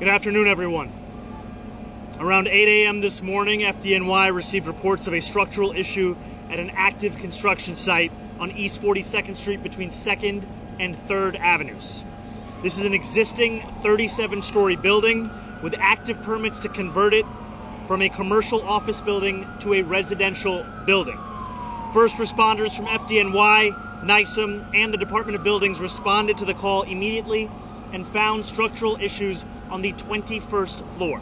Good afternoon, everyone. Around 8 a.m. this morning, FDNY received reports of a structural issue at an active construction site on East 42nd Street between 2nd and 3rd Avenues. This is an existing 37-story building with active permits to convert it from a commercial office building to a residential building. First responders from FDNY, NYSEM, and the Department of Buildings responded to the call immediately and found structural issues on the 21st floor.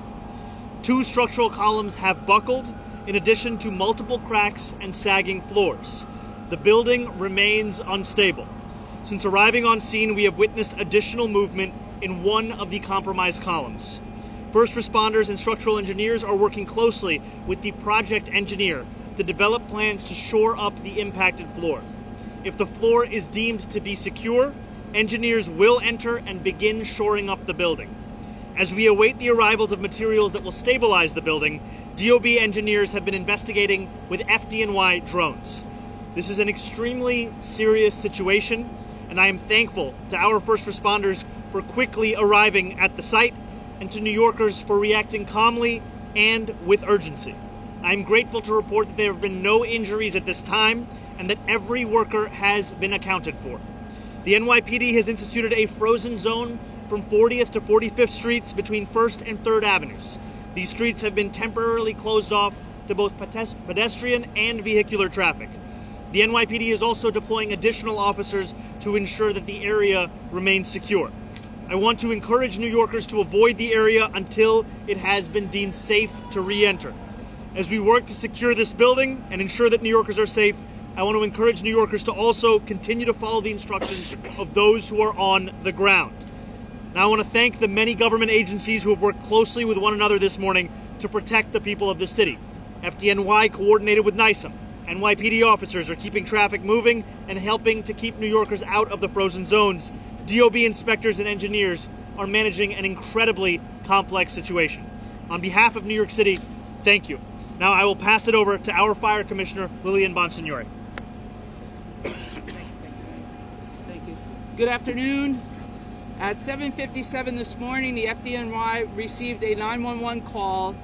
2 structural columns have buckled, in addition to multiple cracks and sagging floors. The building remains unstable. Since arriving on scene, we have witnessed additional movement in one of the compromised columns. First responders and structural engineers are working closely with the project engineer to develop plans to shore up the impacted floor. If the floor is deemed to be secure, engineers will enter and begin shoring up the building. As we await the arrivals of materials that will stabilize the building, DOB engineers have been investigating with FDNY drones. This is an extremely serious situation, and I am thankful to our first responders for quickly arriving at the site and to New Yorkers for reacting calmly and with urgency. I am grateful to report that there have been no injuries at this time and that every worker has been accounted for. The NYPD has instituted a frozen zone from 40th to 45th Streets between 1st and 3rd Avenues. These streets have been temporarily closed off to both pedestrian and vehicular traffic. The NYPD is also deploying additional officers to ensure that the area remains secure. I want to encourage New Yorkers to avoid the area until it has been deemed safe to re-enter. As we work to secure this building and ensure that New Yorkers are safe, I want to encourage New Yorkers to also continue to follow the instructions of those who are on the ground. Now I want to thank the many government agencies who have worked closely with one another this morning to protect the people of the city. FDNY coordinated with NYSEM. NYPD officers are keeping traffic moving and helping to keep New Yorkers out of the frozen zones. DOB inspectors and engineers are managing an incredibly complex situation. On behalf of New York City, thank you. Now I will pass it over to our Fire Commissioner, Lillian Bonsignore. Thank you. Good afternoon. At 7:57 this morning, the FDNY received a 911 call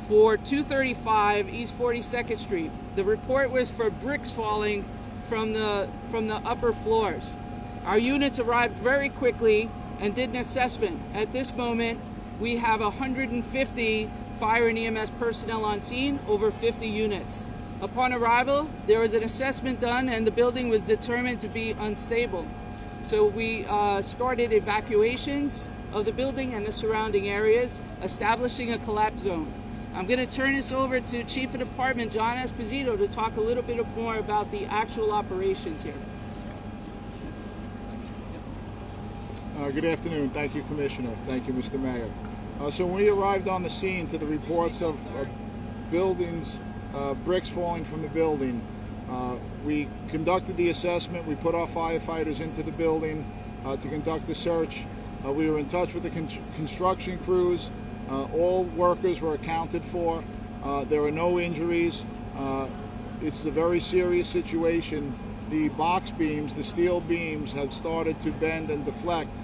for 235 East 42nd Street. The report was for bricks falling from the upper floors. Our units arrived very quickly and did an assessment. At this moment, we have 150 fire and EMS personnel on scene, over 50 units. Upon arrival, there was an assessment done and the building was determined to be unstable. So we started evacuations of the building and the surrounding areas, establishing a collapse zone. I'm going to turn this over to Chief of Department John Esposito to talk a little bit more about the actual operations here. Good afternoon. Thank you, Commissioner. Thank you, Mr. Mayor. So when we arrived on the scene to the reports of buildings, bricks falling from the building, we conducted the assessment. We put our firefighters into the building to conduct the search. We were in touch with the construction crews. All workers were accounted for. There were no injuries. It's a very serious situation. The box beams, the steel beams, have started to bend and deflect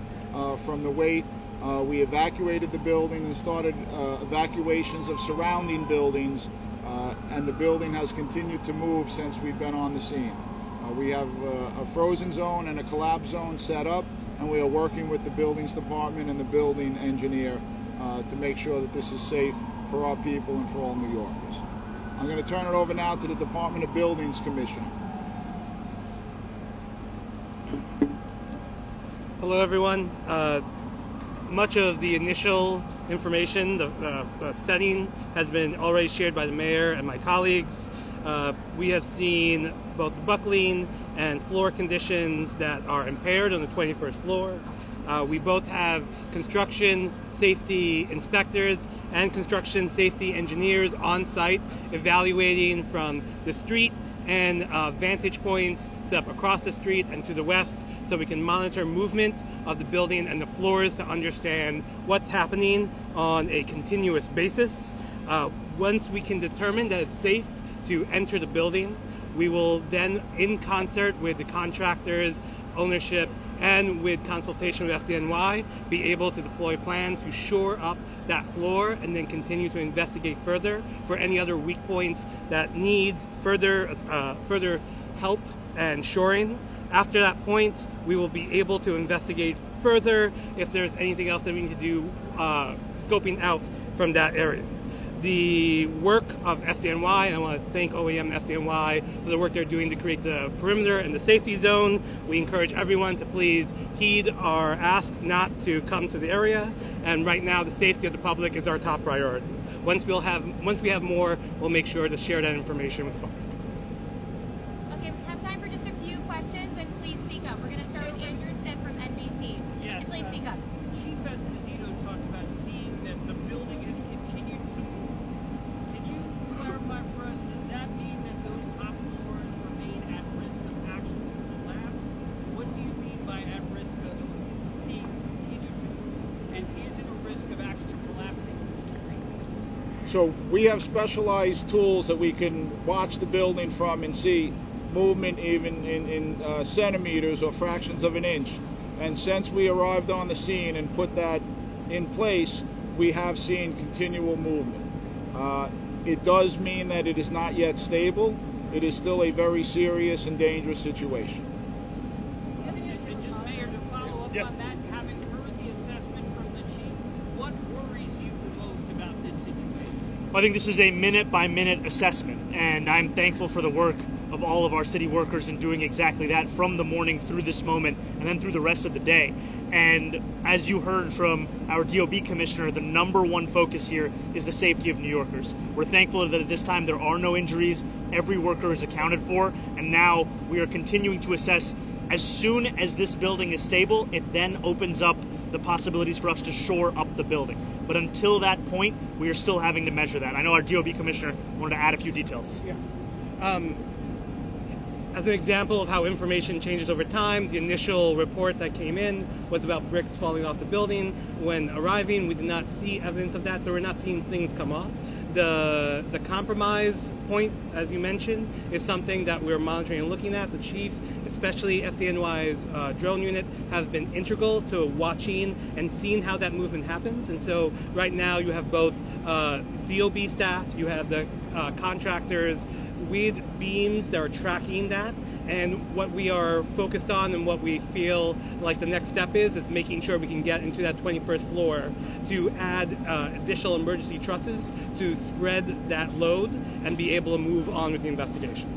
from the weight. We evacuated the building and started evacuations of surrounding buildings, and the building has continued to move since we've been on the scene. We have a frozen zone and a collapse zone set up, and we are working with the buildings department and the building engineer to make sure that this is safe for our people and for all New Yorkers. I'm going to turn it over now to the Department of Buildings Commissioner. Hello, everyone. Much of the initial information, the setting, has been already shared by the mayor and my colleagues. We have seen both the buckling and floor conditions that are impaired on the 21st floor. We both have construction safety inspectors and construction safety engineers on site evaluating from the street and vantage points set up across the street and to the west, so we can monitor movement of the building and the floors to understand what's happening on a continuous basis. Once we can determine that it's safe to enter the building, we will then, in concert with the contractors, ownership, and with consultation with FDNY, be able to deploy a plan to shore up that floor and then continue to investigate further for any other weak points that need further help and shoring. After that point, we will be able to investigate further if there's anything else that we need to do scoping out from that area. The work of FDNY, and I want to thank OEM FDNY for the work they're doing to create the perimeter and the safety zone. We encourage everyone to please heed our ask not to come to the area, and right now the safety of the public is our top priority. Once we have more, we'll make sure to share that information with the public. Okay, we have time for just a few questions, and please speak up. We're going to start with Andrew Stiff from NBC. Yes. And please speak up. Chief Esposito talked about seeing that the building has continued to move. Can you clarify for us, does that mean that those top floors remain at risk of actual collapse? What do you mean by at risk of seeing continue to move? And is it a risk of actually collapsing to the street? So we have specialized tools that we can watch the building from and see movement even in centimeters or fractions of an inch. And since we arrived on the scene and put that in place, we have seen continual movement. It does mean that it is not yet stable. It is still a very serious and dangerous situation. And just, Mayor, to follow up Yep. on that, having heard the assessment from the chief, what worries you the most about this situation? I think this is a minute-by-minute assessment, and I'm thankful for the work of all of our city workers in doing exactly that from the morning through this moment and then through the rest of the day. And as you heard from our DOB commissioner, the #1 focus here is the safety of New Yorkers. We're thankful that at this time there are no injuries, every worker is accounted for, and now we are continuing to assess. As soon as this building is stable, it then opens up the possibilities for us to shore up the building. But until that point, we are still having to measure that. I know our DOB commissioner wanted to add a few details. As an example of how information changes over time, the initial report that came in was about bricks falling off the building. When arriving, we did not see evidence of that, so we're not seeing things come off. The compromise point, as you mentioned, is something that we're monitoring and looking at. The chief, especially FDNY's drone unit, has been integral to watching and seeing how that movement happens. And so right now you have both DOB staff, you have the contractors with beams that are tracking that. And what we are focused on and what we feel like the next step is making sure we can get into that 21st floor to add additional emergency trusses to spread that load and be able to move on with the investigation.